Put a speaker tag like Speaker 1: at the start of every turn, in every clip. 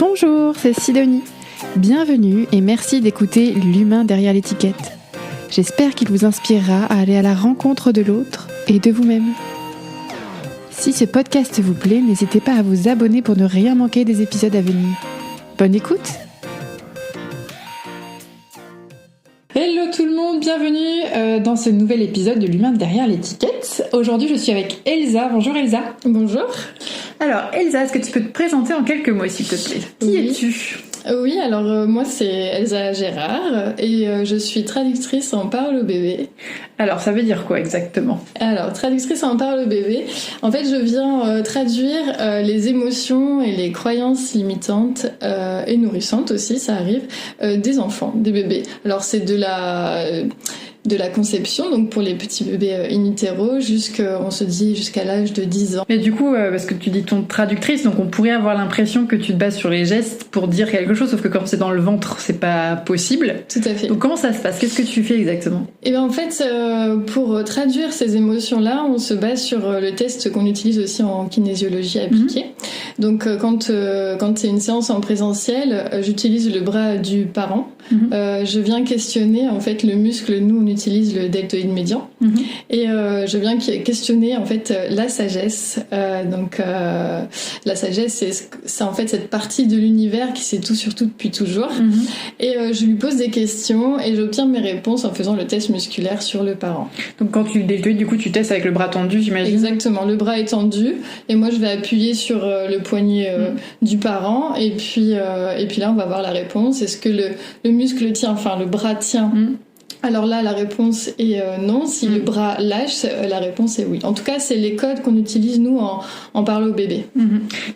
Speaker 1: Bonjour, c'est Sidonie. Bienvenue et merci d'écouter L'humain derrière l'étiquette. J'espère qu'il vous inspirera à aller à la rencontre de l'autre et de vous-même. Si ce podcast vous plaît, n'hésitez pas à vous abonner pour ne rien manquer des épisodes à venir. Bonne écoute! Hello tout le monde, bienvenue dans ce nouvel épisode de L'humain derrière l'étiquette. Aujourd'hui je suis avec Elsa. Bonjour Elsa.
Speaker 2: Bonjour.
Speaker 1: Alors Elsa, est-ce que tu peux te présenter en quelques mots s'il te plaît? Qui es-tu?
Speaker 2: Oui, alors moi c'est Elsa Gérard et je suis traductrice en parole au bébé.
Speaker 1: Alors ça veut dire quoi exactement?
Speaker 2: Alors traductrice en parole au bébé, en fait je viens traduire les émotions et les croyances limitantes et nourrissantes aussi, ça arrive, des enfants, des bébés. Alors c'est de la conception, donc pour les petits bébés in utero, on se dit jusqu'à l'âge de 10 ans.
Speaker 1: Et du coup, parce que tu dis ton traductrice, donc on pourrait avoir l'impression que tu te bases sur les gestes pour dire quelque chose, sauf que quand c'est dans le ventre, c'est pas possible.
Speaker 2: Tout à fait.
Speaker 1: Donc comment ça se passe? Qu'est-ce que tu fais exactement?
Speaker 2: Et bien en fait, pour traduire ces émotions-là, on se base sur le test qu'on utilise aussi en kinésiologie appliquée. Donc quand c'est une séance en présentiel, j'utilise le bras du parent. Je viens questionner en fait le muscle, nous on utilise le deltoïde médian, et je viens questionner en fait la sagesse. La sagesse, c'est en fait cette partie de l'univers qui sait tout sur tout depuis toujours. Et je lui pose des questions et j'obtiens mes réponses en faisant le test musculaire sur le parent.
Speaker 1: Donc quand tu deltoïdes, du coup tu testes avec le bras tendu, j'imagine?
Speaker 2: Exactement, le bras est tendu et moi je vais appuyer sur le poignet du parent et puis là on va voir la réponse. Est-ce que le muscle tient, enfin le bras tient? Alors là, la réponse est non. Si le bras lâche, la réponse est oui. En tout cas, c'est les codes qu'on utilise, nous, en parle au bébé.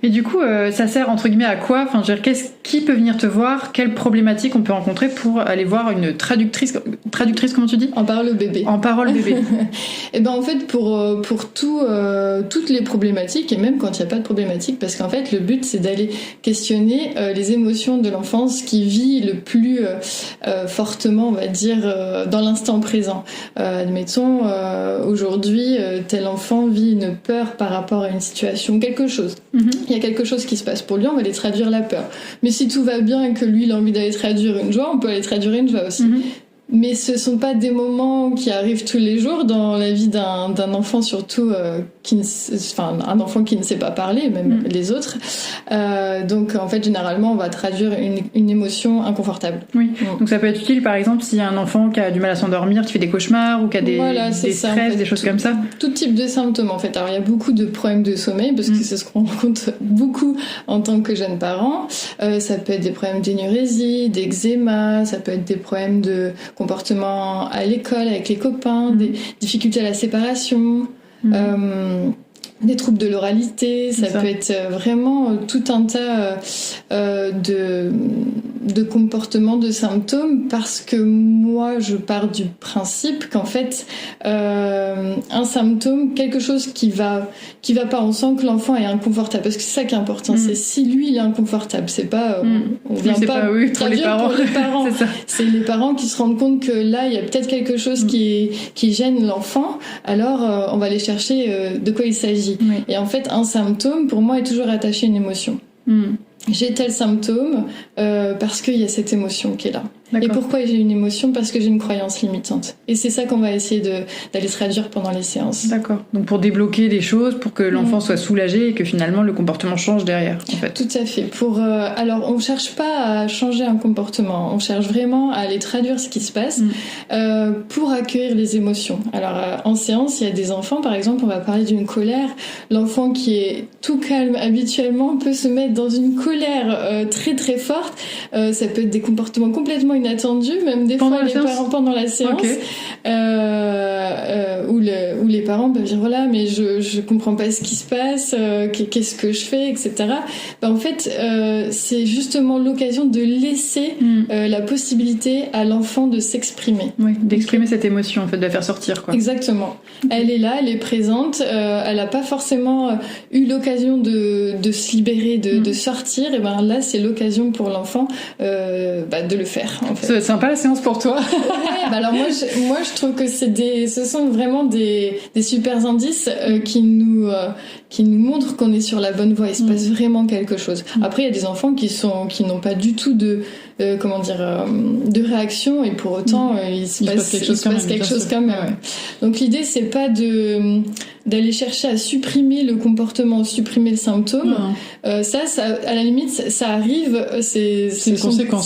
Speaker 1: Et du coup, ça sert, entre guillemets, à quoi? Enfin, je veux dire, qui peut venir te voir? Quelles problématiques on peut rencontrer pour aller voir une traductrice, comment tu dis?
Speaker 2: En parole au bébé.
Speaker 1: En parole bébé.
Speaker 2: Et ben en fait, pour toutes les problématiques, et même quand il n'y a pas de problématique, parce qu'en fait, le but, c'est d'aller questionner les émotions de l'enfance qui vit le plus fortement, on va dire, dans l'instant présent. Admettons, aujourd'hui, tel enfant vit une peur par rapport à une situation, quelque chose. Il y a quelque chose qui se passe pour lui, on va aller traduire la peur. Mais si tout va bien et que lui, il a envie d'aller traduire une joie, on peut aller traduire une joie aussi. Mais ce sont pas des moments qui arrivent tous les jours dans la vie d'un enfant, surtout un enfant qui ne sait pas parler, même les autres. Donc en fait généralement on va traduire une émotion inconfortable.
Speaker 1: Donc ça peut être utile par exemple s'il y a un enfant qui a du mal à s'endormir, qui fait des cauchemars ou qui a des stress, en fait, des choses comme ça.
Speaker 2: Tout type de symptômes en fait. Alors il y a beaucoup de problèmes de sommeil parce que c'est ce qu'on rencontre beaucoup en tant que jeune parent. Ça peut être des problèmes d'énurésie, d'eczéma, ça peut être des problèmes de comportement à l'école avec les copains, des difficultés à la séparation, des troubles de l'oralité, ça peut être vraiment tout un tas de comportements, de symptômes, parce que moi je pars du principe qu'en fait un symptôme, quelque chose qui va pas, on sent que l'enfant est inconfortable, parce que c'est ça qui est important, c'est si lui il est inconfortable, c'est pas on vient pas traduire pour les parents, c'est les parents qui se rendent compte que là il y a peut-être quelque chose qui gêne l'enfant, alors on va aller chercher de quoi il s'agit. Et en fait un symptôme pour moi est toujours attaché à une émotion. J'ai tel symptôme parce qu'il y a cette émotion qui est là. Et pourquoi j'ai une émotion? Parce que j'ai une croyance limitante. Et c'est ça qu'on va essayer d'aller traduire pendant les séances.
Speaker 1: D'accord. Donc pour débloquer les choses, pour que l'enfant soit soulagé et que finalement le comportement change derrière, en fait.
Speaker 2: Tout à fait. Alors on cherche pas à changer un comportement, on cherche vraiment à aller traduire ce qui se passe pour accueillir les émotions. Alors en séance, il y a des enfants, par exemple, on va parler d'une colère. L'enfant qui est tout calme habituellement peut se mettre dans une colère très très forte. Ça peut être des comportements complètement inattendus, même des fois les parents pendant la séance, où les parents peuvent dire voilà, mais je comprends pas ce qui se passe, qu'est-ce que je fais, etc. En fait, c'est justement l'occasion de laisser la possibilité à l'enfant de s'exprimer.
Speaker 1: D'exprimer cette émotion, en fait, de la faire sortir, quoi.
Speaker 2: Exactement. Elle est là, elle est présente, elle a pas forcément eu l'occasion de se libérer, de sortir, et ben là c'est l'occasion pour l'enfant de le faire. en fait.
Speaker 3: C'est sympa la séance pour toi.
Speaker 2: Ouais, bah alors moi je trouve que ce sont vraiment des super indices qui nous montrent qu'on est sur la bonne voie. Il se passe vraiment quelque chose. Après il y a des enfants qui n'ont pas du tout de de réaction et pour autant il se passe quelque chose quand même. Ouais. Donc l'idée c'est pas d'aller chercher à supprimer le comportement, supprimer le symptôme. Ça à la limite ça arrive, c'est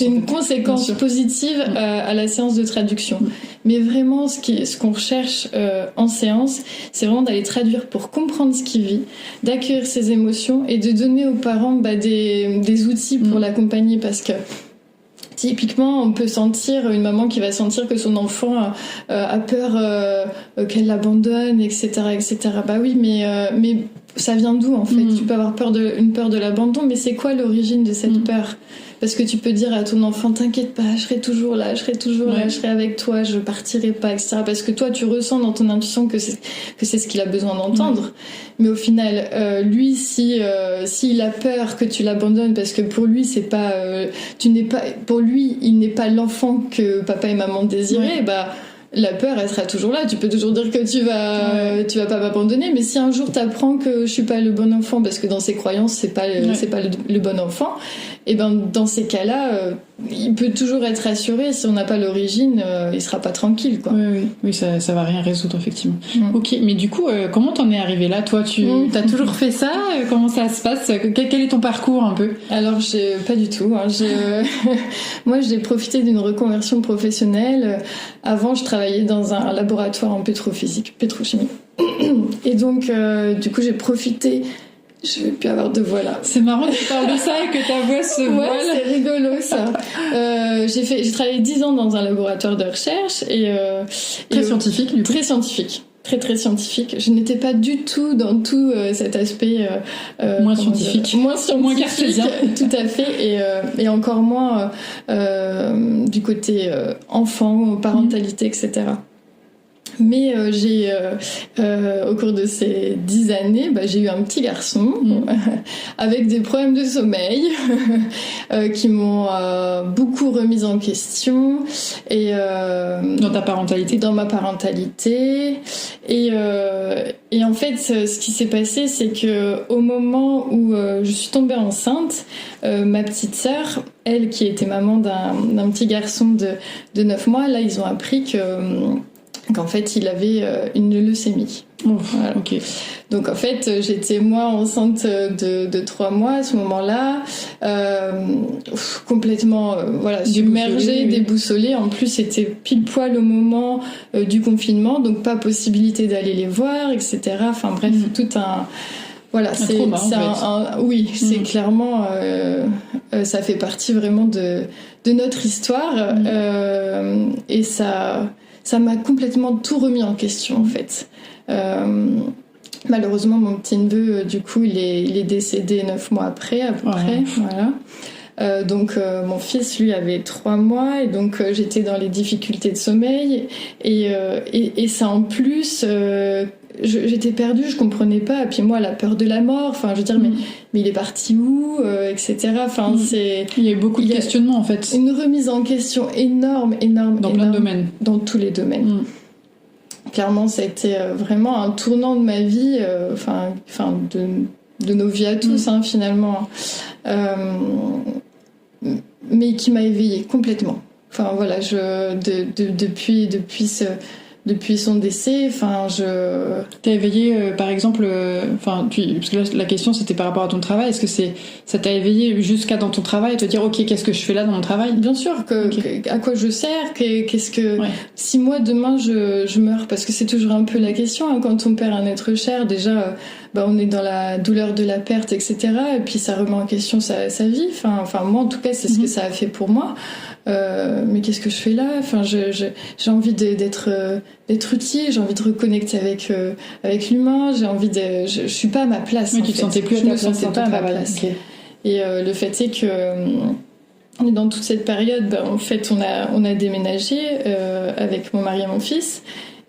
Speaker 2: une conséquence positive à la séance de traduction. Mais vraiment ce qu'on recherche en séance, c'est vraiment d'aller traduire pour comprendre ce qu'il vit, d'accueillir ses émotions et de donner aux parents des outils pour l'accompagner, parce que typiquement, on peut sentir une maman qui va sentir que son enfant a peur qu'elle l'abandonne, etc., etc. Bah oui, mais ça vient d'où en fait ? Tu peux avoir une peur de l'abandon, mais c'est quoi l'origine de cette peur ? Parce que tu peux dire à ton enfant, t'inquiète pas, je serai toujours là, je serai avec toi, je partirai pas, etc. Parce que toi, tu ressens dans ton intuition que c'est ce qu'il a besoin d'entendre. Mais au final, lui, s'il a peur que tu l'abandonnes, parce que pour lui, pour lui, il n'est pas l'enfant que papa et maman désiraient, bah, la peur, elle sera toujours là. Tu peux toujours dire que tu vas pas m'abandonner, mais si un jour t'apprends que je suis pas le bon enfant, parce que dans ses croyances, c'est pas le bon enfant, et ben dans ces cas-là, il peut toujours être rassuré. Si on n'a pas l'origine, il sera pas tranquille, quoi.
Speaker 3: Oui, ça va rien résoudre effectivement. Ok, mais du coup, comment t'en es arrivé là ? Toi, t'as toujours fait ça ? Comment ça se passe ? Quel est ton parcours un peu ?
Speaker 2: Alors, pas du tout. Moi, j'ai profité d'une reconversion professionnelle. Avant, je travaillais dans un laboratoire en pétrochimie. Et donc, du coup, j'ai profité. Je vais plus avoir de voix là.
Speaker 3: C'est marrant que tu parles de ça et que ta voix se voile.
Speaker 2: Ouais, c'est rigolo ça. J'ai travaillé 10 ans dans un laboratoire de recherche
Speaker 3: très scientifique, du coup.
Speaker 2: Très scientifique. Très scientifique. Je n'étais pas du tout dans tout cet aspect
Speaker 3: moins scientifique, moins cartésien.
Speaker 2: Tout à fait, et encore moins du côté enfant, parentalité, etc. Mais au cours de ces 10 années, j'ai eu un petit garçon avec des problèmes de sommeil qui m'ont beaucoup remise en question. Et
Speaker 3: dans ta parentalité.
Speaker 2: Dans ma parentalité. Et en fait, ce qui s'est passé, c'est que au moment où je suis tombée enceinte, ma petite sœur, elle qui était maman d'un petit garçon de 9 mois, là, ils ont appris qu'en fait, il avait une leucémie. Voilà.
Speaker 3: Okay.
Speaker 2: Donc en fait, j'étais moi enceinte de 3 mois à ce moment-là, complètement submergée, déboussolée. En plus, c'était pile poil au moment du confinement, donc pas possibilité d'aller les voir, etc. Enfin bref, tout un... Voilà, c'est
Speaker 3: trauma,
Speaker 2: c'est clairement ça fait partie vraiment de notre histoire et ça m'a complètement tout remis en question en fait. Malheureusement, mon petit neveu, du coup, il est décédé 9 mois après, à peu près. Voilà. Donc, mon fils, lui, avait 3 mois, et donc j'étais dans les difficultés de sommeil, et ça en plus. J'étais perdue, je comprenais pas. Et puis moi, la peur de la mort. Enfin, je veux dire, mais il est parti où, etc. Enfin,
Speaker 3: il y a eu beaucoup de questionnements en fait.
Speaker 2: Une remise en question énorme. Dans
Speaker 3: plein de domaines.
Speaker 2: Dans tous les domaines. Clairement, ça a été vraiment un tournant de ma vie. De nos vies à tous, finalement. Mais qui m'a éveillée complètement. Enfin voilà, depuis son décès,
Speaker 3: T'as éveillé, par exemple, parce que là, la question c'était par rapport à ton travail. Est-ce que ça t'a éveillé jusqu'à dans ton travail, te dire ok, qu'est-ce que je fais là dans mon travail ?
Speaker 2: Bien sûr, à quoi je sers, si moi demain je meurs, parce que c'est toujours un peu la question quand on perd un être cher. Déjà, on est dans la douleur de la perte, etc. Et puis ça remet en question sa vie. Enfin, moi en tout cas, c'est ce que ça a fait pour moi. Mais qu'est-ce que je fais là ? Enfin, j'ai envie d'être utile, j'ai envie de reconnecter avec l'humain, j'ai envie je suis pas à ma place.
Speaker 3: Oui, tu te sentais plus à ta place.
Speaker 2: Je me sentais pas à ma place. Okay. Et le fait est que dans toute cette période, en fait, on a déménagé avec mon mari et mon fils.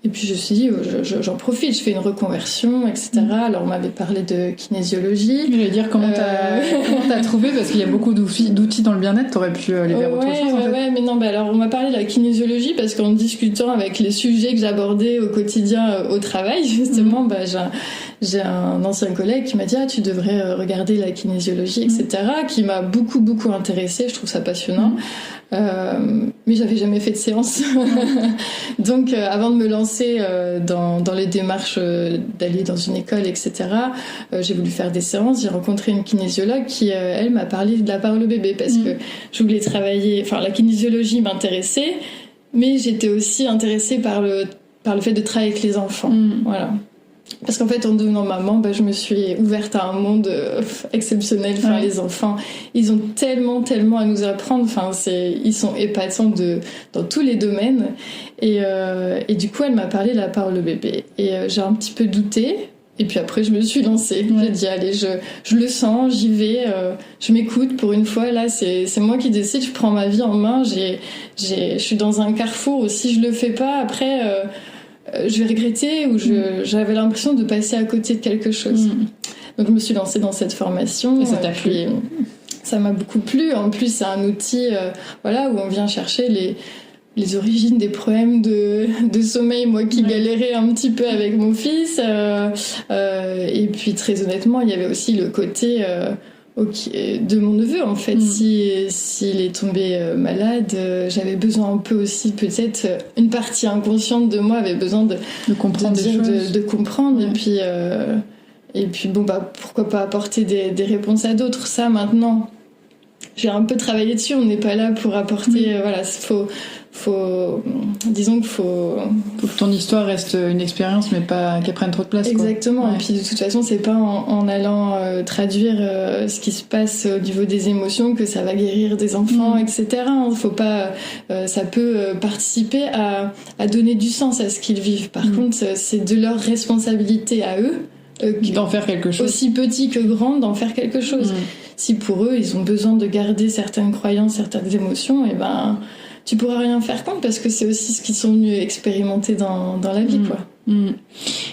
Speaker 2: Et puis je me suis dit, j'en profite, je fais une reconversion, etc. Alors on m'avait parlé de kinésiologie.
Speaker 3: Je vais dire comment t'as trouvé, parce qu'il y a beaucoup d'outils dans le bien-être, t'aurais pu aller vers autre chose.
Speaker 2: Ouais, mais non, alors on m'a parlé de la kinésiologie parce qu'en discutant avec les sujets que j'abordais au quotidien au travail, justement, j'ai un ancien collègue qui m'a dit tu devrais regarder la kinésiologie, etc. Qui m'a beaucoup intéressée, je trouve ça passionnant. Mais j'avais jamais fait de séance. Donc avant de me lancer dans les démarches d'aller dans une école, etc., j'ai voulu faire des séances. J'ai rencontré une kinésiologue qui elle m'a parlé de la parole au bébé parce que je voulais travailler, enfin la kinésiologie m'intéressait, mais j'étais aussi intéressée par le fait de travailler avec les enfants. Voilà. Parce qu'en fait, en devenant maman, je me suis ouverte à un monde exceptionnel. Enfin, les enfants, ils ont tellement à nous apprendre. Enfin, ils sont épatants dans tous les domaines. Et du coup, elle m'a parlé de la parole au bébé. Et j'ai un petit peu douté. Et puis après, je me suis lancée. J'ai dit, allez, je le sens, j'y vais, je m'écoute pour une fois. Là, c'est moi qui décide, je prends ma vie en main. Je suis dans un carrefour où si je le fais pas, après... je vais regretter ou j'avais l'impression de passer à côté de quelque chose. Donc je me suis lancée dans cette formation.
Speaker 3: Et ça t'a plu?
Speaker 2: Ça m'a beaucoup plu. En plus, c'est un outil où on vient chercher les origines des problèmes de sommeil, moi qui galérais un petit peu avec mon fils. Et puis très honnêtement, il y avait aussi le côté... de mon neveu en fait. S'il est tombé malade, j'avais besoin un peu aussi, peut-être une partie inconsciente de moi avait besoin de
Speaker 3: comprendre des choses,
Speaker 2: de comprendre. Et puis pourquoi pas apporter des réponses à d'autres. Ça maintenant j'ai un peu travaillé dessus, on n'est pas là pour apporter disons qu'il faut
Speaker 3: que ton histoire reste une expérience, mais pas qu'elle prenne trop de place.
Speaker 2: Exactement. Et puis de toute façon, c'est pas en allant traduire ce qui se passe au niveau des émotions que ça va guérir des enfants, etc. Faut pas. Ça peut participer à donner du sens à ce qu'ils vivent. Par contre, c'est de leur responsabilité à eux.
Speaker 3: D'en faire quelque chose.
Speaker 2: Aussi petit que grand, d'en faire quelque chose. Si pour eux, ils ont besoin de garder certaines croyances, certaines émotions, et tu pourras rien faire contre parce que c'est aussi ce qu'ils sont venus expérimenter dans la vie, quoi.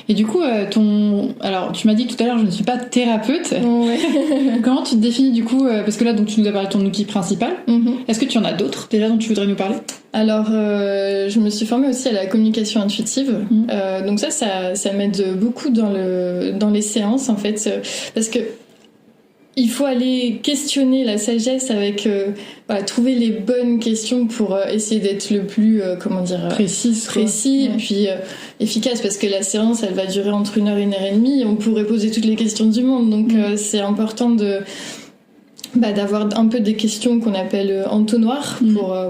Speaker 3: Et du coup, alors tu m'as dit tout à l'heure, je ne suis pas thérapeute.
Speaker 2: Ouais.
Speaker 3: Comment tu te définis du coup, parce que là, donc tu nous as parlé de ton outil principal. Est-ce que tu en as d'autres déjà dont tu voudrais nous parler?
Speaker 2: Alors, je me suis formée aussi à la communication intuitive. Donc ça m'aide beaucoup dans les séances en fait, parce que il faut aller questionner la sagesse avec trouver les bonnes questions pour essayer d'être le plus précis et puis efficace, parce que la séance elle va durer entre 1 heure et 1 heure et demie. On pourrait poser toutes les questions du monde, donc c'est important d'avoir un peu des questions qu'on appelle entonnoirs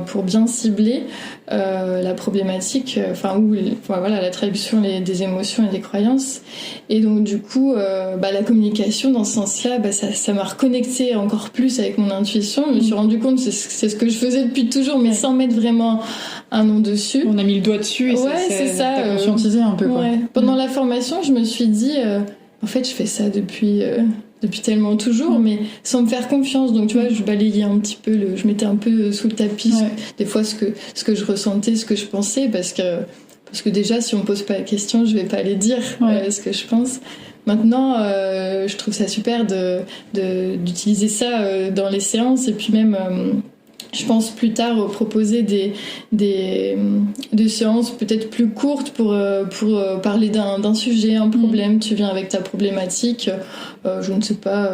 Speaker 2: pour bien cibler la problématique, la traduction des émotions et des croyances. Et donc du coup, la communication dans ce sens-là, ça m'a reconnecté encore plus avec mon intuition. Je me suis rendu compte que c'est ce que je faisais depuis toujours, mais sans mettre vraiment un nom dessus.
Speaker 3: On a mis le doigt dessus et
Speaker 2: c'est ça.
Speaker 3: T'as conscientisé un peu. Quoi.
Speaker 2: Pendant la formation, je me suis dit, en fait, je fais ça depuis tellement toujours, mais sans me faire confiance. Donc tu vois, je balayais un petit peu, je mettais un peu sous le tapis des fois ce que je ressentais, ce que je pensais, parce que déjà si on me pose pas la question, je vais pas aller dire ce que je pense. Maintenant, je trouve ça super d'utiliser ça dans les séances, et puis même je pense plus tard proposer des séances peut-être plus courtes pour parler d'un sujet, un problème. Tu viens avec ta problématique, je ne sais pas,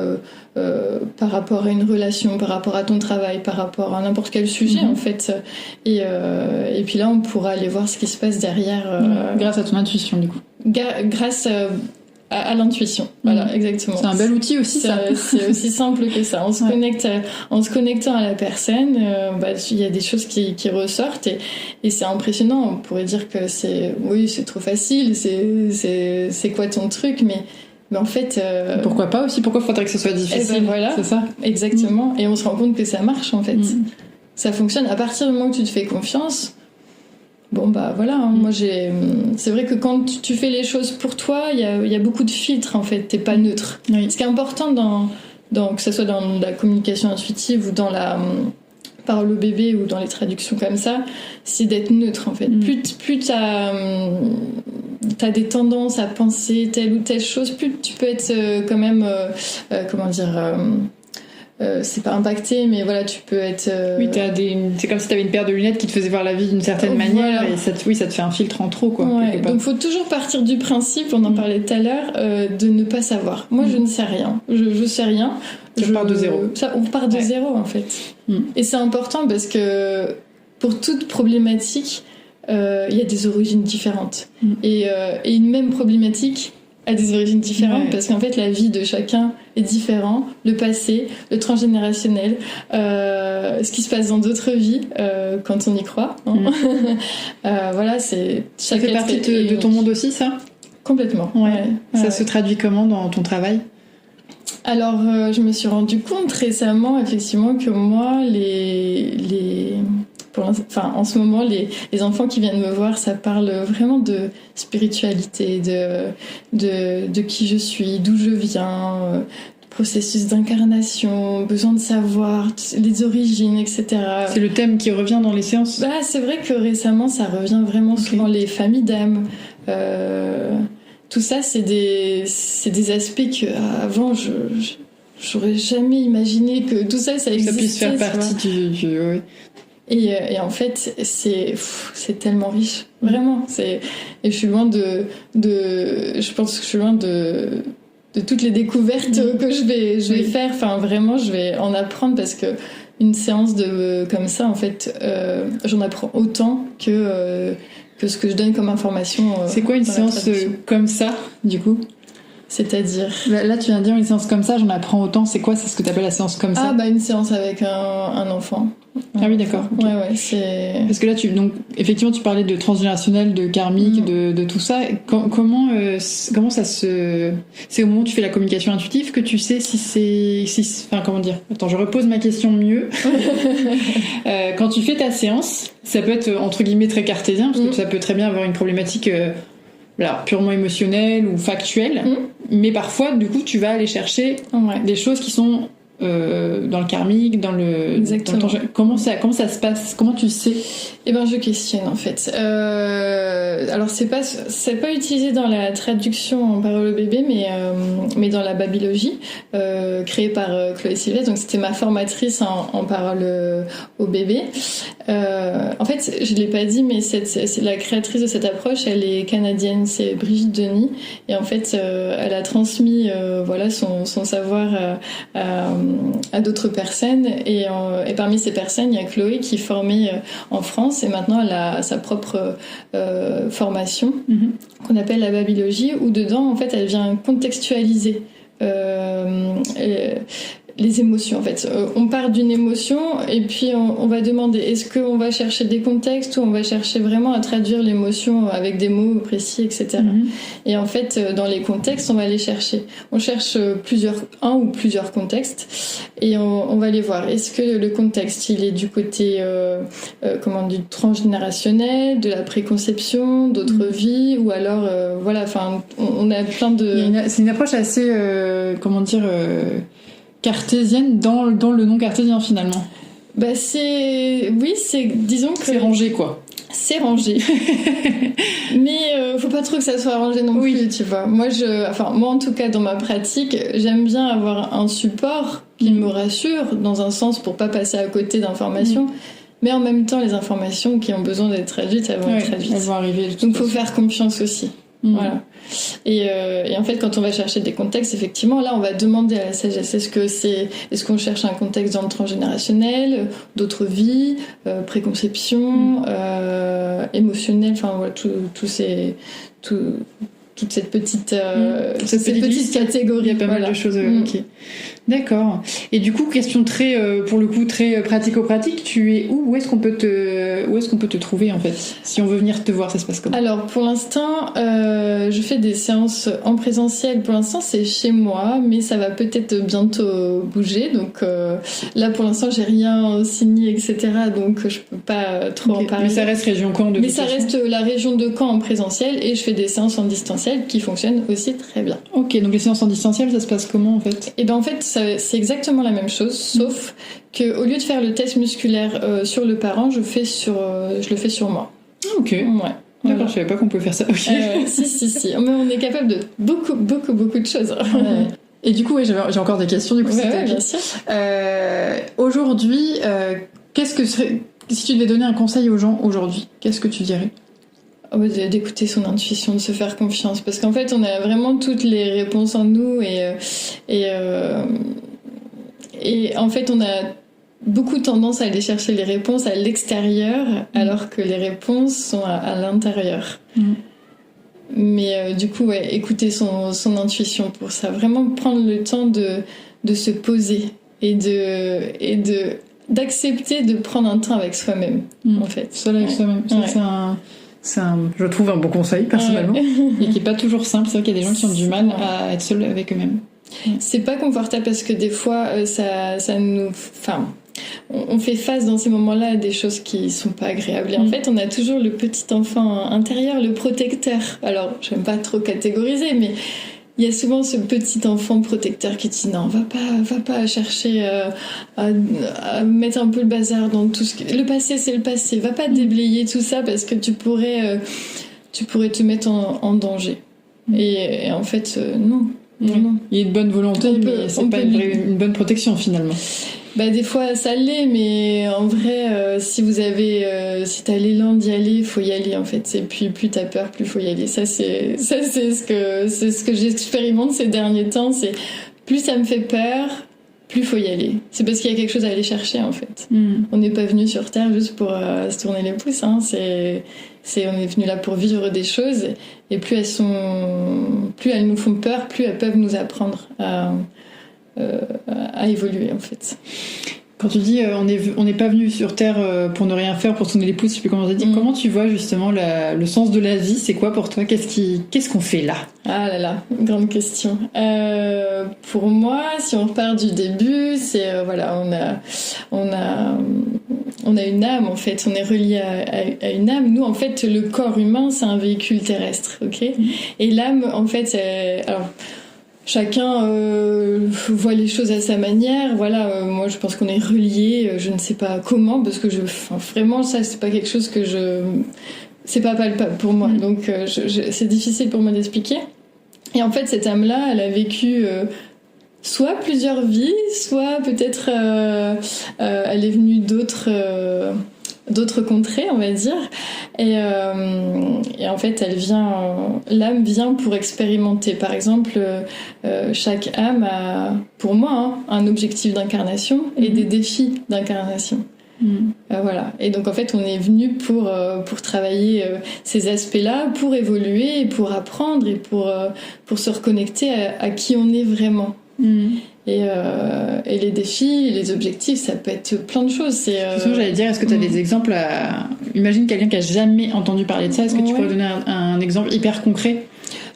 Speaker 2: par rapport à une relation, par rapport à ton travail, par rapport à n'importe quel sujet en fait. Et puis là, on pourra aller voir ce qui se passe derrière.
Speaker 3: Grâce à ton intuition du coup.
Speaker 2: Grâce à l'intuition, voilà, exactement.
Speaker 3: C'est un bel outil aussi, ça.
Speaker 2: C'est aussi simple que ça. En se connectant à la personne, il y a des choses qui ressortent, et c'est impressionnant. On pourrait dire que c'est trop facile, c'est quoi ton truc, mais en fait...
Speaker 3: Pourquoi pas aussi? Pourquoi faudrait que ce soit difficile?
Speaker 2: Voilà,
Speaker 3: c'est ça.
Speaker 2: Exactement. Et on se rend compte que ça marche, en fait. Ça fonctionne. À partir du moment où tu te fais confiance, moi c'est vrai que quand tu fais les choses pour toi, il y a beaucoup de filtres en fait, t'es pas neutre. Ce qui est important que ce soit dans la communication intuitive ou dans parole au bébé ou dans les traductions comme ça, c'est d'être neutre en fait. Plus t'as des tendances à penser telle ou telle chose, plus tu peux être quand même, c'est pas impacté, mais voilà, tu peux être...
Speaker 3: Oui, c'est comme si t'avais une paire de lunettes qui te faisait voir la vie d'une certaine manière, et ça te fait un filtre en trop, quoi.
Speaker 2: Ouais, donc faut toujours partir du principe, on en parlait tout à l'heure, de ne pas savoir. Moi, je ne sais rien. Je sais rien.
Speaker 3: On part de zéro.
Speaker 2: On part de zéro, en fait. Et c'est important parce que pour toute problématique, il y a des origines différentes. Et une même problématique a des origines différentes, parce qu'en fait la vie de chacun est différente, le passé, le transgénérationnel, ce qui se passe dans d'autres vies quand on y croit, hein. Voilà, c'est
Speaker 3: ça fait partie de ton monde aussi, ça? Complètement. Ça se traduit comment dans ton travail?
Speaker 2: Alors je me suis rendu compte récemment effectivement que moi en ce moment, les enfants qui viennent me voir, ça parle vraiment de spiritualité, de qui je suis, d'où je viens, processus d'incarnation, besoin de savoir les origines, etc.
Speaker 3: C'est le thème qui revient dans les séances?
Speaker 2: Bah, c'est vrai que récemment, ça revient vraiment souvent, les familles d'âmes. Tout ça, c'est des aspects que avant j'aurais jamais imaginé que tout ça existait.
Speaker 3: Ça puisse faire partie du oui.
Speaker 2: Et en fait, c'est tellement riche, vraiment. Et je suis loin je pense que je suis loin de toutes les découvertes que je vais faire. Enfin, vraiment, je vais en apprendre parce que une séance comme ça, en fait, j'en apprends autant que ce que je donne comme information.
Speaker 3: C'est quoi une séance comme ça, du coup?
Speaker 2: C'est-à-dire?
Speaker 3: Là, tu viens de dire une séance comme ça, j'en apprends autant. C'est quoi, c'est ce que tu appelles la séance comme ça?
Speaker 2: Ah, bah, une séance avec un enfant.
Speaker 3: Ah oui, d'accord. Okay.
Speaker 2: Ouais, c'est...
Speaker 3: Parce que là, donc, effectivement, tu parlais de transgénérationnel, de karmique, de tout ça. Comment ça se... C'est au moment où tu fais la communication intuitive que tu sais enfin, comment dire? Attends, je repose ma question mieux. Quand tu fais ta séance, ça peut être, entre guillemets, très cartésien, parce que ça peut très bien avoir une problématique... purement émotionnelle ou factuelle, mais parfois, du coup, tu vas aller chercher des choses qui sont dans le karmique, dans le...
Speaker 2: Exactement.
Speaker 3: Comment ça se passe? Comment tu le sais?
Speaker 2: Eh ben, je questionne, en fait. Alors, c'est pas utilisé dans la traduction en parole au bébé, mais dans la babylogie, créée par Chloé Sylvestre. Donc, c'était ma formatrice en parole au bébé. En fait, je l'ai pas dit, mais c'est la créatrice de cette approche, elle est canadienne, c'est Brigitte Denis. Et en fait, elle a transmis, son savoir à d'autres personnes. Et parmi ces personnes, il y a Chloé qui est formée en France, et maintenant elle a sa propre formation qu'on appelle la babylogie, où dedans, en fait, elle vient contextualiser les émotions, en fait. On part d'une émotion et puis on va demander est-ce qu'on va chercher des contextes ou on va chercher vraiment à traduire l'émotion avec des mots précis, etc. Et en fait, dans les contextes, on va les chercher. On cherche un ou plusieurs contextes et on va les voir. Est-ce que le contexte, il est du côté du transgénérationnel, de la préconception, d'autres vies, ou alors on a plein de...
Speaker 3: C'est une approche assez cartésienne dans le non cartésien, finalement.
Speaker 2: Bah disons que
Speaker 3: c'est rangé, quoi.
Speaker 2: C'est rangé. Mais faut pas trop que ça soit rangé non plus, tu vois. Moi en tout cas dans ma pratique, j'aime bien avoir un support qui me rassure dans un sens pour pas passer à côté d'informations. Mais en même temps, les informations qui ont besoin d'être traduites, elles vont être traduites.
Speaker 3: Elles vont arriver.
Speaker 2: Donc faut faire confiance aussi. Voilà. Et en fait, quand on va chercher des contextes, effectivement, là, on va demander à la sagesse est-ce qu'on cherche un contexte dans le transgénérationnel, d'autres vies, préconception, émotionnel, enfin voilà, toute cette petite catégorie.
Speaker 3: Il y a pas mal de choses. Ok. D'accord. Et du coup, question très pratico-pratique, tu es où? Où est-ce qu'on peut te trouver, en fait? Si on veut venir te voir, ça se passe comment?
Speaker 2: Alors, pour l'instant, je fais des séances en présentiel. Pour l'instant, c'est chez moi, mais ça va peut-être bientôt bouger. Donc là, pour l'instant, j'ai rien signé, etc. Donc je peux pas trop en parler.
Speaker 3: Mais ça reste région Caen
Speaker 2: Mais ça reste la région de Caen en présentiel, et je fais des séances en distanciel qui fonctionnent aussi très bien.
Speaker 3: Ok, donc les séances en distanciel, ça se passe comment, en fait?
Speaker 2: Et ben en fait, c'est exactement la même chose, sauf que au lieu de faire le test musculaire sur le parent, je le fais sur moi.
Speaker 3: Ok.
Speaker 2: Ouais.
Speaker 3: D'accord,
Speaker 2: Voilà.
Speaker 3: je savais pas qu'on pouvait faire ça. Ok.
Speaker 2: Si. Mais on est capable de beaucoup de choses.
Speaker 3: Ouais. Et du coup, j'ai encore des questions. Du coup,
Speaker 2: Ouais, bien sûr.
Speaker 3: Aujourd'hui, qu'est-ce que serait, si tu devais donner un conseil aux gens aujourd'hui, qu'est-ce que tu dirais?
Speaker 2: D'écouter son intuition, de se faire confiance, parce qu'en fait, on a vraiment toutes les réponses en nous et en fait, on a beaucoup tendance à aller chercher les réponses à l'extérieur, alors que les réponses sont à l'intérieur. Mais du coup, ouais, écouter son intuition pour ça. Vraiment prendre le temps de se poser et d'accepter de prendre un temps avec soi-même, en fait.
Speaker 3: Seul avec soi-même. Ça, c'est je trouve un bon conseil, personnellement. Et qui est pas toujours simple. C'est vrai qu'il y a des gens qui ont du mal à être seuls avec eux-mêmes.
Speaker 2: C'est pas confortable parce que des fois, ça nous... Enfin, on fait face dans ces moments-là à des choses qui sont pas agréables. Et en fait, on a toujours le petit enfant intérieur, le protecteur. Alors, j'aime pas trop catégoriser, mais il y a souvent ce petit enfant protecteur qui dit non, va pas chercher à mettre un peu le bazar dans tout ce que... Le passé, c'est le passé. Va pas déblayer tout ça parce que tu pourrais te mettre en danger. Et en fait, non. Non.
Speaker 3: Il y a de bonne volonté, mais c'est pas une bonne protection finalement.
Speaker 2: Bah des fois ça l'est, mais en vrai si t'as l'élan d'y aller, il faut y aller en fait. Et puis plus t'as peur, plus faut y aller. Ça c'est ce que j'expérimente ces derniers temps. C'est plus ça me fait peur, plus faut y aller. C'est parce qu'il y a quelque chose à aller chercher en fait. On n'est pas venu sur Terre juste pour se tourner les pouces. Hein. On est venu là pour vivre des choses. Et plus elles nous font peur, plus elles peuvent nous apprendre à évoluer en fait.
Speaker 3: Quand tu dis on n'est pas venu sur Terre pour ne rien faire, pour tourner les pouces, je sais plus comment tu dis. Comment tu vois justement le sens de la vie? C'est quoi pour toi? Qu'est-ce qu'on fait là?
Speaker 2: Ah là là, grande question. Pour moi, si on repart du début, c'est voilà, on a une âme en fait, on est relié à une âme. Nous en fait, le corps humain c'est un véhicule terrestre, ok. Et l'âme en fait, alors chacun voit les choses à sa manière. Voilà, moi je pense qu'on est reliés, je ne sais pas comment, parce que vraiment ça c'est pas quelque chose que c'est pas palpable pour moi, donc c'est difficile pour moi d'expliquer. Et en fait cette âme-là, elle a vécu soit plusieurs vies, soit peut-être elle est venue d'autres contrées, on va dire, et en fait l'âme vient pour expérimenter. Par exemple, chaque âme a, pour moi, un objectif d'incarnation et des défis d'incarnation. Voilà. Et donc en fait on est venu pour travailler ces aspects-là, pour évoluer et pour apprendre et pour se reconnecter à qui on Et les défis, les objectifs, ça peut être plein de choses.
Speaker 3: J'allais dire, est-ce que tu as des exemples Imagine quelqu'un qui a jamais entendu parler de ça. Est-ce que tu pourrais donner un exemple hyper concret?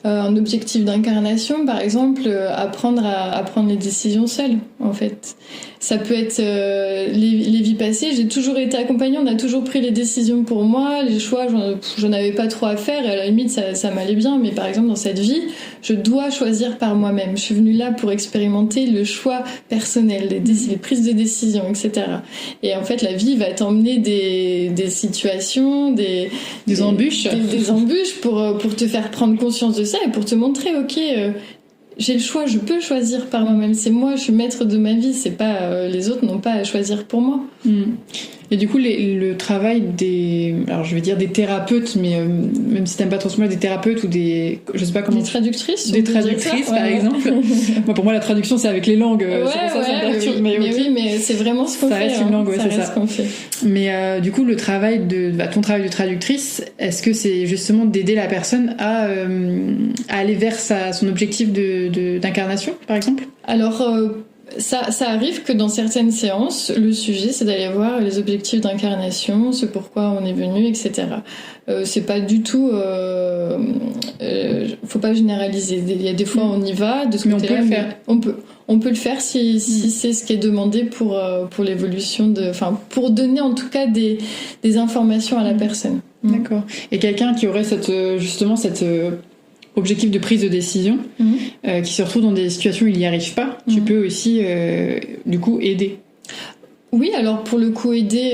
Speaker 2: Un objectif d'incarnation, par exemple, apprendre à prendre les décisions seul, en fait. Ça peut être les vies passées. J'ai toujours été accompagnée, on a toujours pris les décisions pour moi, les choix, j'en avais pas trop à faire, et à la limite, ça m'allait bien. Mais par exemple, dans cette vie, je dois choisir par moi-même. Je suis venue là pour expérimenter le choix personnel, les prises de décision, etc. Et en fait, la vie va t'emmener des situations, des
Speaker 3: embûches.
Speaker 2: Des embûches pour te faire prendre conscience de ça et pour te montrer, ok, j'ai le choix, je peux choisir par moi-même. C'est moi, je suis maître de ma vie. C'est pas les autres n'ont pas à choisir pour moi.
Speaker 3: Et du coup, le travail alors je vais dire des thérapeutes, mais même si t'aimes pas trop ce mot, des thérapeutes ou je sais pas comment.
Speaker 2: Des traductrices.
Speaker 3: Des traductrices, par exemple. Moi, pour moi, la traduction, c'est avec les langues. C'est pour ça, ça me perturbe.
Speaker 2: Mais oui, mais c'est vraiment ce qu'on fait.
Speaker 3: Ça reste une langue, c'est ça.
Speaker 2: Ce qu'on fait.
Speaker 3: Mais du coup, ton travail de traductrice, est-ce que c'est justement d'aider la personne à aller vers son objectif d'incarnation, par exemple? Alors.
Speaker 2: Ça arrive que dans certaines séances, le sujet c'est d'aller voir les objectifs d'incarnation, ce pourquoi on est venu, etc. C'est pas du tout, faut pas généraliser. Il y a des fois on y va, de ce côté-là, on peut le faire si c'est ce qui est demandé pour l'évolution pour donner en tout cas des informations à la personne.
Speaker 3: D'accord. Et quelqu'un qui aurait cette objectif de prise de décision, qui se retrouve dans des situations où il n'y arrive pas, tu peux aussi du coup aider.
Speaker 2: Oui, alors pour le coup aider,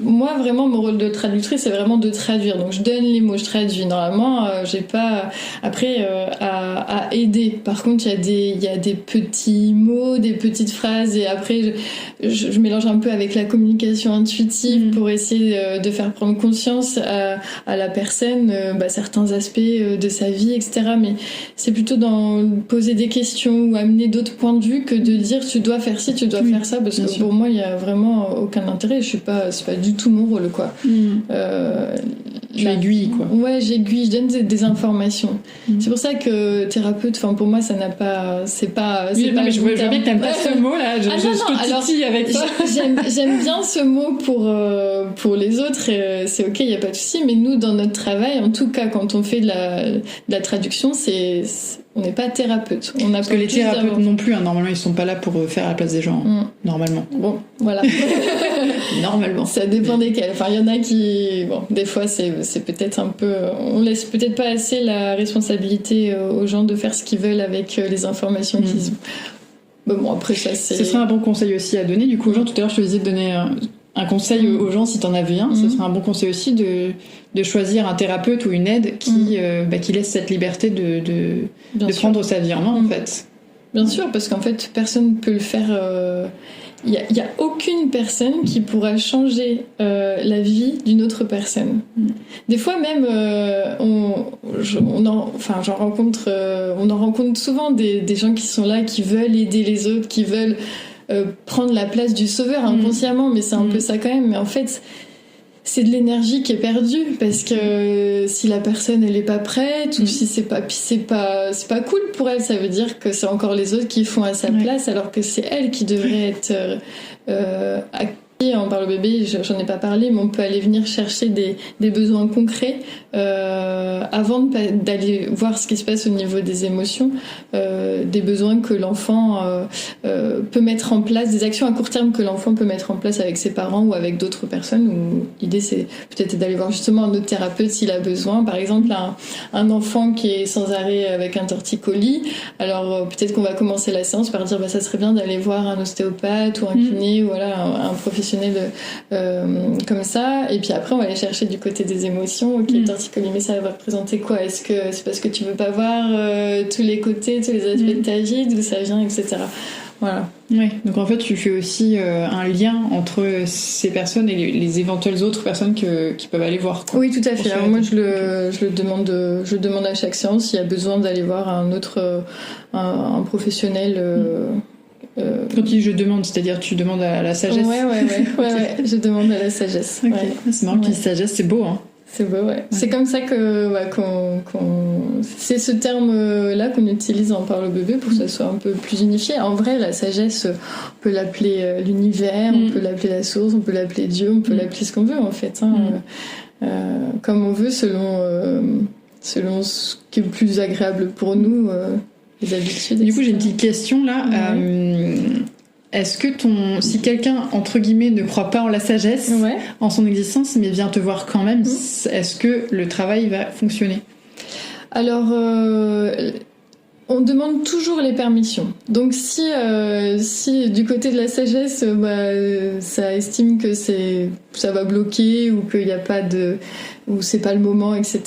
Speaker 2: moi vraiment mon rôle de traductrice c'est vraiment de traduire. Donc je donne les mots, je traduis. Normalement, j'ai pas après à aider. Par contre, il y a des petits mots, des petites phrases et après je mélange un peu avec la communication intuitive pour essayer de faire prendre conscience à la personne certains aspects de sa vie, etc. Mais c'est plutôt dans poser des questions ou amener d'autres points de vue que de dire tu dois faire ci, tu dois faire ça parce que pour moi il y a vraiment aucun intérêt. C'est pas du tout mon rôle quoi.
Speaker 3: J'aiguille quoi.
Speaker 2: Ouais, j'aiguille, je donne des informations. C'est pour ça que thérapeute, enfin pour moi ça n'a pas, c'est pas.
Speaker 3: Oui, non, mais je vois bien que t'aimes pas ce mot là. Je te titille avec ça.
Speaker 2: J'aime bien ce mot pour les autres. Et, c'est ok, il y a pas de souci. Mais nous dans notre travail, en tout cas quand on fait de la traduction, on n'est pas thérapeute.
Speaker 3: Parce que les thérapeutes non plus, hein, normalement, ils sont pas là pour faire à la place des gens, normalement.
Speaker 2: Bon, voilà.
Speaker 3: Normalement.
Speaker 2: Ça dépend desquels. Enfin, il y en a qui, des fois, c'est peut-être un peu, on laisse peut-être pas assez la responsabilité aux gens de faire ce qu'ils veulent avec les informations qu'ils ont. Bon, après ça, c'est.
Speaker 3: Ce serait un bon conseil aussi à donner. Du coup, aux gens, tout à l'heure, je te disais de donner un conseil aux gens si t'en avais un. Ce serait un bon conseil aussi de choisir un thérapeute ou une aide qui laisse cette liberté de prendre sa vie en main, en fait.
Speaker 2: Bien sûr, parce qu'en fait, personne ne peut le faire. Il y a aucune personne qui pourra changer la vie d'une autre personne. Des fois même, on en rencontre souvent des gens qui sont là, qui veulent aider les autres, qui veulent prendre la place du sauveur inconsciemment, mais c'est un peu ça quand même. Mais en fait, c'est de l'énergie qui est perdue parce que si la personne elle est pas prête ou si c'est pas cool pour elle, ça veut dire que c'est encore les autres qui font à sa place alors que c'est elle qui devrait être active. En Parle au bébé, j'en ai pas parlé, mais on peut aller venir chercher des besoins concrets avant d'aller voir ce qui se passe au niveau des émotions, des besoins que l'enfant peut mettre en place, des actions à court terme que l'enfant peut mettre en place avec ses parents ou avec d'autres personnes. Où l'idée c'est peut-être d'aller voir justement un autre thérapeute s'il a besoin. Par exemple, un enfant qui est sans arrêt avec un torticolis, alors peut-être qu'on va commencer la séance par dire ça serait bien d'aller voir un ostéopathe ou un kiné ou voilà un professionnel comme ça, et puis après on va aller chercher du côté des émotions. Ok, torticolis, mais ça va représenter quoi? Est-ce que c'est parce que tu veux pas voir tous les côtés, tous les aspects de ta vie, d'où ça vient, etc. Voilà.
Speaker 3: Oui, donc en fait tu fais aussi un lien entre ces personnes et les éventuelles autres personnes qui peuvent aller voir quoi.
Speaker 2: Oui, tout à fait. Alors moi je le demande à chaque séance s'il y a besoin d'aller voir un autre un professionnel.
Speaker 3: Quand tu dis je demande, c'est-à-dire tu demandes à la sagesse.
Speaker 2: Ouais, je demande à la sagesse.
Speaker 3: Okay. Ouais. C'est marrant qu'il dise sagesse, c'est beau, hein.
Speaker 2: C'est beau, ouais. C'est comme ça que c'est ce terme-là qu'on utilise en Parle au bébé pour que ça soit un peu plus unifié. En vrai, la sagesse, on peut l'appeler l'univers, on peut l'appeler la source, on peut l'appeler Dieu, on peut l'appeler ce qu'on veut en fait. Comme on veut, selon ce qui est le plus agréable pour nous. Les habitudes.
Speaker 3: Du coup, j'ai une petite question là. Est-ce que si quelqu'un entre guillemets ne croit pas en la sagesse, en son existence, mais vient te voir quand même, est-ce que le travail va fonctionner?
Speaker 2: Alors, on demande toujours les permissions. Donc si du côté de la sagesse, ça estime que ça va bloquer ou qu'il n'y a pas ou c'est pas le moment, etc.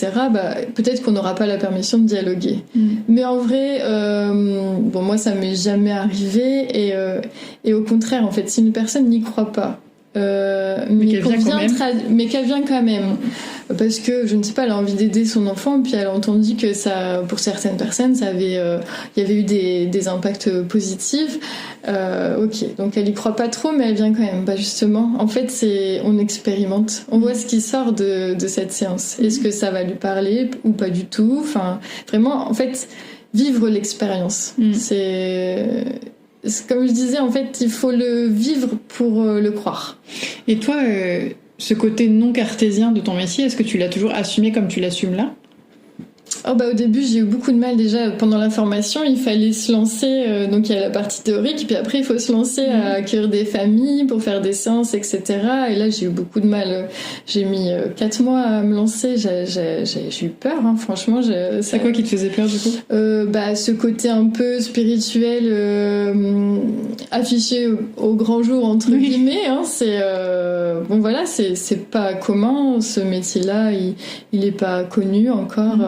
Speaker 2: Peut-être qu'on n'aura pas la permission de dialoguer. Mais en vrai, moi ça m'est jamais arrivé et au contraire, en fait, si une personne n'y croit pas. Mais qu'elle vient quand même parce que je ne sais pas, elle a envie d'aider son enfant, puis elle a entendu que ça, pour certaines personnes, il y avait eu des impacts positifs. Ok, donc elle y croit pas trop, mais elle vient quand même. Justement, en fait, on expérimente, on voit ce qui sort de cette séance. Est-ce que ça va lui parler ou pas du tout? Enfin, vraiment, en fait, vivre l'expérience. Comme je disais, en fait, il faut le vivre pour le croire.
Speaker 3: Et toi, ce côté non cartésien de ton métier, est-ce que tu l'as toujours assumé comme tu l'assumes là?
Speaker 2: Au début, j'ai eu beaucoup de mal déjà pendant la formation. Il fallait se lancer, donc il y a la partie théorique, puis après il faut se lancer à accueillir des familles pour faire des séances, etc. Et là, j'ai eu beaucoup de mal. J'ai mis 4 mois à me lancer. J'ai eu peur, hein, franchement.
Speaker 3: C'est quoi qui te faisait peur du coup?
Speaker 2: Ce côté un peu spirituel. affiché au grand jour entre guillemets. Hein, c'est bon voilà, c'est pas commun. Ce métier-là, il est pas connu encore.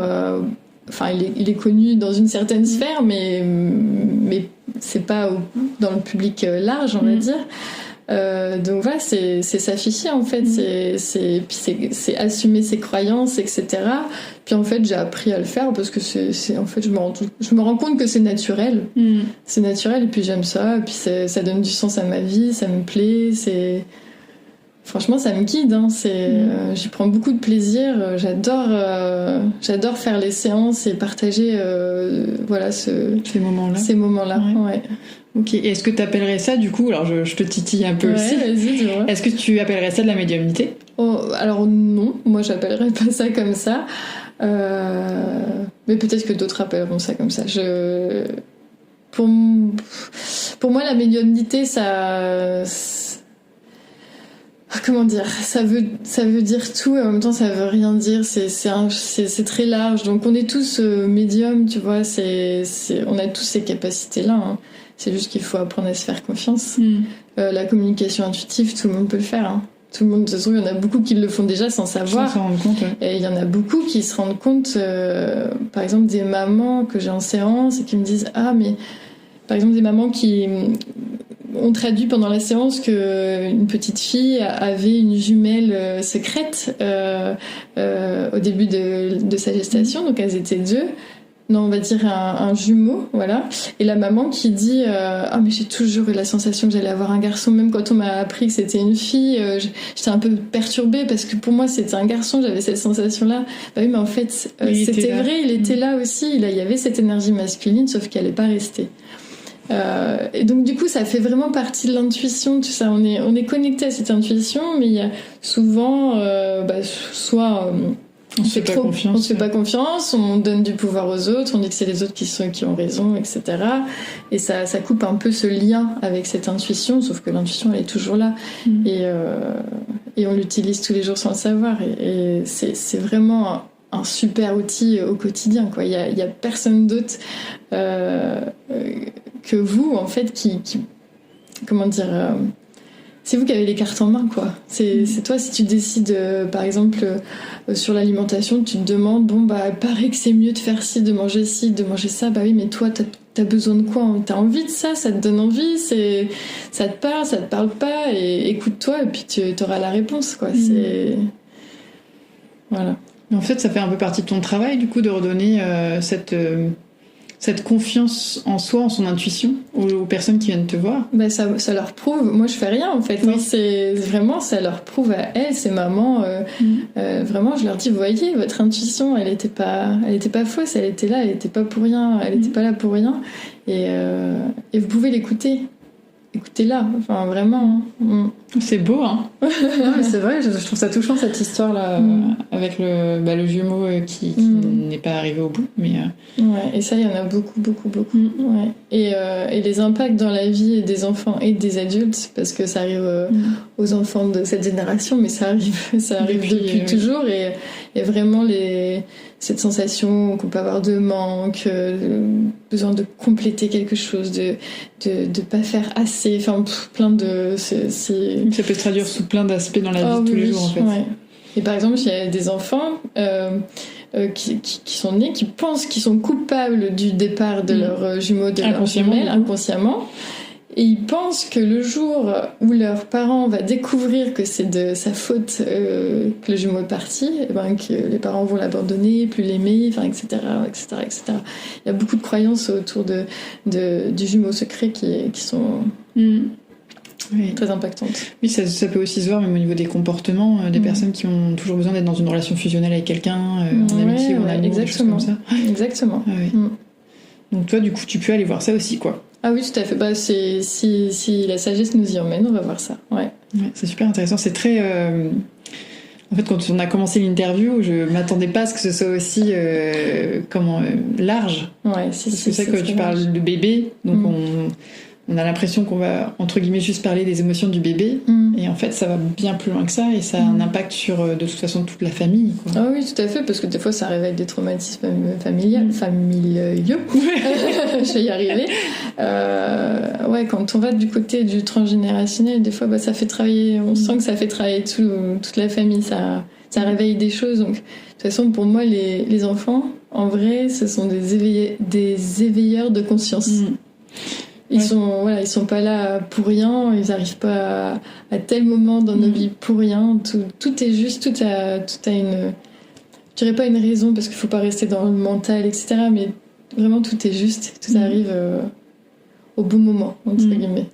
Speaker 2: Enfin, il est connu dans une certaine sphère, mais c'est pas dans le public large, on va dire. Donc voilà, c'est s'afficher en fait, c'est assumer ses croyances, etc. Puis en fait, j'ai appris à le faire parce que c'est en fait, je me rends compte que c'est naturel. C'est naturel et puis j'aime ça. Et puis ça donne du sens à ma vie, ça me plaît. Franchement, ça me guide. Hein, j'y prends beaucoup de plaisir. J'adore faire les séances et partager voilà ces moments-là. Ouais.
Speaker 3: Ok, et est-ce que tu appellerais ça, du coup, alors je te titille un peu aussi,
Speaker 2: vas-y, dis-moi.
Speaker 3: Est-ce que tu appellerais ça de la médiumnité ?
Speaker 2: Alors non, moi j'appellerais pas ça comme ça, mais peut-être que d'autres appelleront ça comme ça. Pour moi la médiumnité, comment dire, ça veut dire tout et en même temps ça veut rien dire, c'est très large. Donc on est tous médiums, tu vois, on a tous ces capacités-là. Hein. C'est juste qu'il faut apprendre à se faire confiance. La communication intuitive, tout le monde peut le faire. Hein. Tout le monde, de toute façon, il y en a beaucoup qui le font déjà sans savoir.
Speaker 3: Sans s'en rendre compte, ouais.
Speaker 2: Et il y en a beaucoup qui se rendent compte, par exemple, des mamans que j'ai en séance et qui me disent mais par exemple des mamans qui ont traduit pendant la séance que une petite fille avait une jumelle secrète au début de sa gestation, donc elles étaient deux. Non, on va dire un jumeau, voilà. Et la maman qui dit mais j'ai toujours eu la sensation que j'allais avoir un garçon, même quand on m'a appris que c'était une fille, j'étais un peu perturbée parce que pour moi c'était un garçon, j'avais cette sensation-là. Bah oui, mais en fait c'était vrai, il était là aussi, il y avait cette énergie masculine, sauf qu'elle n'est pas restée. Et donc du coup ça fait vraiment partie de l'intuition, tout ça. On est connecté à cette intuition, mais il y a souvent soit on se fait pas confiance, on donne du pouvoir aux autres, on dit que c'est les autres qui ont raison, etc. Et ça coupe un peu ce lien avec cette intuition, sauf que l'intuition elle est toujours là et on l'utilise tous les jours sans le savoir. Et c'est vraiment un super outil au quotidien, quoi. Il y a personne d'autre que vous en fait qui comment dire. C'est vous qui avez les cartes en main, quoi. C'est toi, si tu décides, par exemple, sur l'alimentation, tu te demandes, il paraît que c'est mieux de faire ci, de manger ci, de manger ça. Bah oui, mais toi, t'as besoin de quoi ? T'as envie de ça ? Ça te donne envie ? Ça te parle pas ? Et écoute-toi, et puis tu auras la réponse, quoi. Voilà.
Speaker 3: En fait, ça fait un peu partie de ton travail, du coup, de redonner cette confiance en soi, en son intuition, aux personnes qui viennent te voir.
Speaker 2: Ça leur prouve. Moi, je fais rien, en fait. Oui. C'est vraiment, ça leur prouve à elles, ces mamans. Vraiment, je leur dis, voyez, votre intuition, elle était pas fausse, elle était là, elle était pas pour rien, elle était pas là pour rien. Et vous pouvez l'écouter. Écoutez-la, enfin vraiment.
Speaker 3: C'est beau, hein. Non, mais c'est vrai, je trouve ça touchant cette histoire-là avec le jumeau qui n'est pas arrivé au bout. Mais
Speaker 2: ouais, et ça, il y en a beaucoup. Ouais. Et les impacts dans la vie des enfants et des adultes, parce que ça arrive aux enfants de cette génération, mais ça arrive depuis toujours. Et vraiment cette sensation qu'on peut avoir de manque, besoin de compléter quelque chose, de pas faire assez, enfin plein de
Speaker 3: ça peut se traduire sous plein d'aspects dans la vie de tous les jours, en fait. Ouais.
Speaker 2: Et par exemple, il y a des enfants qui sont nés, qui pensent qu'ils sont coupables du départ de leur jumeau, de leur jumelle, inconsciemment. Et ils pensent que le jour où leur parent va découvrir que c'est de sa faute que le jumeau est parti, que les parents vont l'abandonner, plus l'aimer, etc. Il y a beaucoup de croyances autour du jumeau secret qui sont très impactantes.
Speaker 3: Oui, ça peut aussi se voir même au niveau des comportements des personnes qui ont toujours besoin d'être dans une relation fusionnelle avec quelqu'un, en amitié ou en amour, des choses comme ça.
Speaker 2: Exactement.
Speaker 3: Donc toi, du coup, tu peux aller voir ça aussi, quoi.
Speaker 2: Ah oui, tout à fait. Si la sagesse nous y emmène, on va voir ça. Ouais,
Speaker 3: c'est super intéressant. C'est très... En fait, quand on a commencé l'interview, je m'attendais pas à ce que ce soit aussi large.
Speaker 2: Ouais,
Speaker 3: c'est ça que tu parles de bébé. Donc on a l'impression qu'on va, entre guillemets, juste parler des émotions du bébé. Et en fait, ça va bien plus loin que ça. Et ça a un impact sur, de toute façon, toute la famille, quoi.
Speaker 2: Ah oui, tout à fait. Parce que des fois, ça réveille des traumatismes familiaux. Je vais y arriver. quand on va du côté du transgénérationnel, des fois, ça fait travailler. On sent que ça fait travailler toute la famille. Ça réveille des choses. Donc, de toute façon, pour moi, les enfants, en vrai, ce sont des éveilleurs de conscience. Ils sont pas là pour rien. Ils n'arrivent pas à tel moment dans nos vies pour rien. Tout est juste. Tout a une. Je dirais pas une raison parce qu'il faut pas rester dans le mental, etc. Mais vraiment, tout est juste. Tout arrive au bon moment, entre guillemets.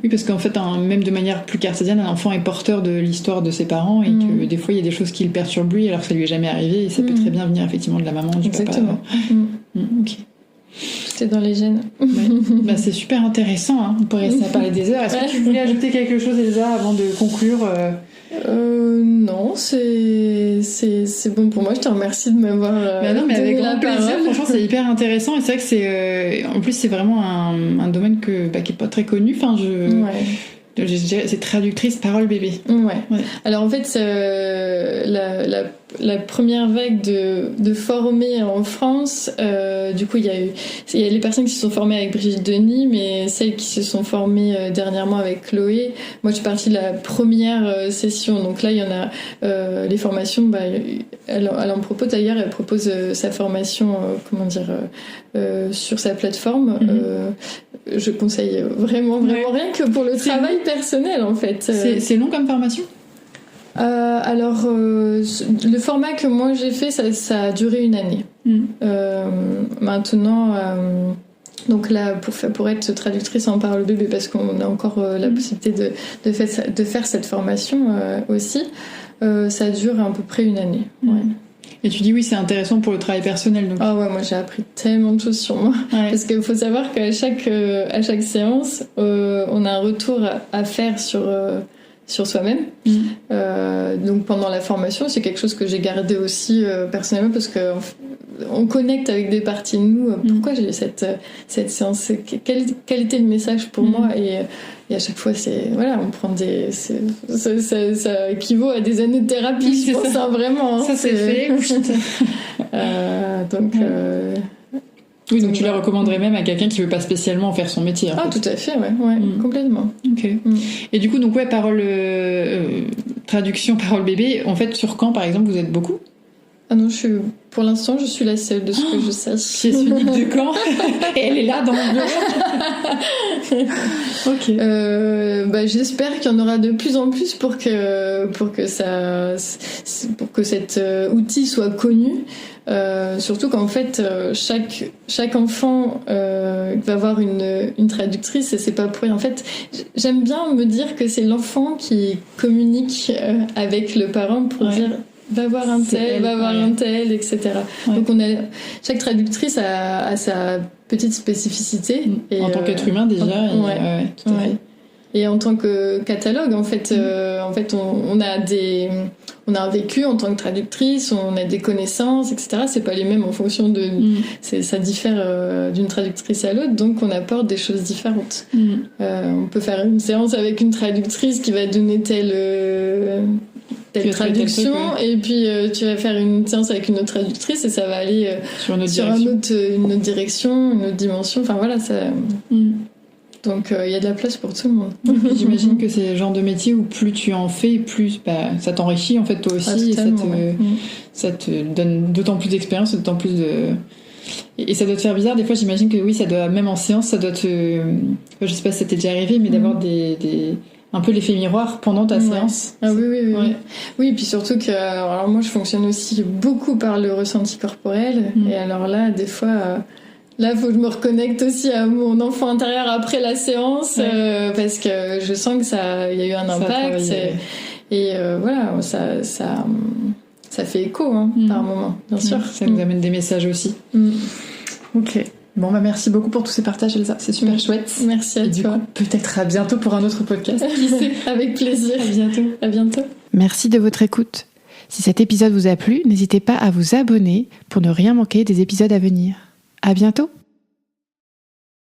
Speaker 3: Oui, parce qu'en fait, même de manière plus cartésienne, un enfant est porteur de l'histoire de ses parents et que des fois, il y a des choses qui le perturbent lui alors que ça lui est jamais arrivé et ça peut très bien venir effectivement de la maman, du papa. Ok.
Speaker 2: Tout est dans les gènes.
Speaker 3: Ouais. C'est super intéressant. Hein. On pourrait rester à parler des heures. Est-ce que tu voulais ajouter quelque chose, Elsa, avant de conclure
Speaker 2: Non, c'est bon pour moi. Je te remercie de m'avoir
Speaker 3: non, mais avec grand plaisir. Franchement, c'est hyper intéressant et c'est vrai que c'est en plus c'est vraiment un domaine qui est pas très connu. Enfin, je dirais, c'est traductrice parole bébé.
Speaker 2: Ouais. Alors en fait, la première vague de formés en France, du coup, il y a les personnes qui se sont formées avec Brigitte Denis, mais celles qui se sont formées dernièrement avec Chloé. Moi, je suis partie de la première session. Donc là, il y en a les formations. Elle en propose d'ailleurs. Elle propose sa formation, sur sa plateforme. Je conseille vraiment rien que pour le travail personnel, en fait.
Speaker 3: C'est long comme formation ?
Speaker 2: Alors, le format que moi j'ai fait, ça a duré 1 année. Maintenant, donc là, pour être traductrice en parole bébé, parce qu'on a encore la possibilité de faire cette formation aussi, ça dure à peu près 1 année. Ouais.
Speaker 3: Et tu dis oui, c'est intéressant pour le travail personnel. Donc.
Speaker 2: Ah ouais, moi j'ai appris tellement de choses sur moi. Ouais. Parce qu'il faut savoir qu'à chaque séance, on a un retour à faire sur soi-même. Donc pendant la formation, c'est quelque chose que j'ai gardé aussi personnellement parce que on connecte avec des parties de nous. Pourquoi j'ai eu cette séance, quel était le message pour moi, et à chaque fois on prend ça équivaut à des années de thérapie, je pense, vraiment.
Speaker 3: Ça c'est fait. Oui, donc tu les recommanderais même à quelqu'un qui veut pas spécialement faire son métier.
Speaker 2: Tout à fait, complètement.
Speaker 3: Ok. Et du coup, traduction parole bébé. En fait, sur Caen, par exemple, vous êtes beaucoup ?
Speaker 2: Ah non, pour l'instant, je suis la seule de ce que je sache.
Speaker 3: Pièce unique de Caen. Et elle est là dans mon bureau. Ok.
Speaker 2: J'espère qu'il y en aura de plus en plus pour que cet outil soit connu. Surtout qu'en fait, chaque enfant va avoir une traductrice, et c'est pas pour rien. En fait, j'aime bien me dire que c'est l'enfant qui communique avec le parent pour dire va voir un tel, etc. Ouais. Donc chaque traductrice a sa petite spécificité. Et,
Speaker 3: en tant qu'être humain déjà. Tout à fait.
Speaker 2: Et en tant que catalogue, en fait, on a un vécu en tant que traductrice, on a des connaissances, etc. C'est pas les mêmes en fonction de, ça diffère d'une traductrice à l'autre, donc on apporte des choses différentes. On peut faire une séance avec une traductrice qui va donner telle traduction, et puis tu vas faire une séance avec une autre traductrice et ça va aller sur une autre direction, une autre dimension. Enfin voilà, ça. Donc il y a de la place pour tout le monde.
Speaker 3: J'imagine que c'est le genre de métier où plus tu en fais, plus ça t'enrichit en fait toi aussi, ça te donne d'autant plus d'expérience, d'autant plus de. Et ça doit te faire bizarre des fois. J'imagine que oui, ça doit, même en séance, ça doit te. Je sais pas si ça t'est déjà arrivé, mais d'avoir un peu l'effet miroir pendant ta séance.
Speaker 2: Ah oui. Oui, et puis surtout que alors moi je fonctionne aussi beaucoup par le ressenti corporel, et alors là des fois là faut que je me reconnecte aussi à mon enfant intérieur après la séance, parce que je sens que il y a eu un impact, et voilà, ça fait écho par moment, bien sûr.
Speaker 3: Ça nous amène des messages aussi. Ok. Bon, merci beaucoup pour tous ces partages, Elsa. C'est super chouette.
Speaker 2: Merci à toi.
Speaker 3: Du coup, peut-être à bientôt pour un autre podcast.
Speaker 2: Qui sait ? Avec plaisir. À bientôt.
Speaker 1: Merci de votre écoute. Si cet épisode vous a plu, n'hésitez pas à vous abonner pour ne rien manquer des épisodes à venir. À bientôt.